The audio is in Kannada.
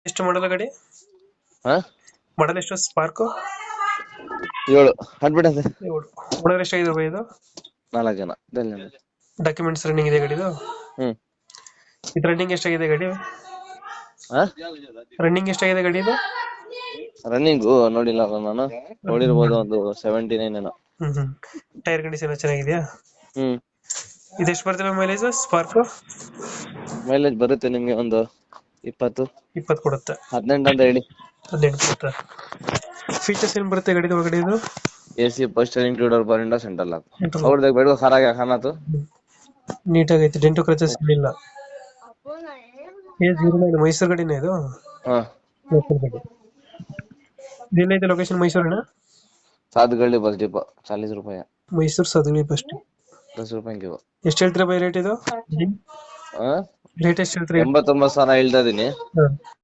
ಎಷ್ಟು ಮಾಡಲ್ಲ ಗಾಡಿ? ಹಾ ಮಾಡಲ್ ಎಷ್ಟು ಸ್ಪಾರ್ಕ್? 7 ಹಾಡ್ಬಿಟ್ಟದೆ. ಓನರ್ ಎಷ್ಟಾಗಿದೆ ಬೈ ಇದು? 4 ಜನ ಧನ್ಯವಾದ. ಡಾಕ್ಯುಮೆಂಟ್ಸ್ ರನ್ನಿಂಗ್ ಇದೆ ಗಾಡಿದು? ಹ್ಮ್ ಇದು ರನ್ನಿಂಗ್ ಎಷ್ಟಾಗಿದೆ ಗಾಡಿ? ಹಾ ರನ್ನಿಂಗ್ ಎಷ್ಟಾಗಿದೆ ಗಾಡಿ ಇದು? ರನ್ನಿಂಗು ನೋಡಿಲ್ಲ ನಾನು, ನೋಡಿರ್ಬೋದು ಒಂದು 79 ಏನೋ. ಟೈರ್ ಕಂಡೀಷನ್ ಚೆನ್ನಾಗಿದೆಯಾ? ಹ್ಮ್ ಇದೆಷ್ಟು ಬರ್ತದೆ ಮೈಲೇಜ್ ಸ್ಪಾರ್ಕ್? ಮೈಲೇಜ್ ಬರುತ್ತೆ ನಿಮ್ಗೆ ಒಂದು 20 20 ಕೊಡುತ್ತೆ. 18 ಅಂತ ಹೇಳಿ. 18 ಕೊಡುತ್ತೆ. ಫೀಚರ್ಸ್ ಏನ್ ಬರುತ್ತೆ ಗಾಡಿದು ಒಳಗಡೆ ಇದು? AC ಫಸ್ಟ್ ಇನ್ಕ್ಲೂಡರ್ ಬರಿಂದ ಸೆಂಟ್ರಲ್ ಲಾಕ್ ಅವ್ರದಾಗ ಬೇಡ ಖಾರಾಗ ಖಾನಾತು ನೀಟಾಗೈತೆ, ಡೆಂಟು ಕ್ರಚಸ್ ಇಲ್ಲ. ಮೈಸೂರು ಗಾಡಿನೇ ಇದು? ಹಾ ಮೈಸೂರು ಗಾಡಿ. ಇದೆಲ್ಲೈತೆ ಲೊಕೇಶನ್? ಮೈಸೂರಿನ? सात बस डिपो 40 रुपया. ಮೈಸೂರು ಸದಳಿ ಬಸ್. 10 रुपये की वो. ಎಷ್ಟು ಹೇಳ್ತೀರಾ ಬೈ ರೇಟ್ ಇದು? ರೇಟ್ ಎಷ್ಟು ಹೇಳ್ತೀರಾ? 89,000 ಹೇಳ್ತಾ ಇದೀನಿ.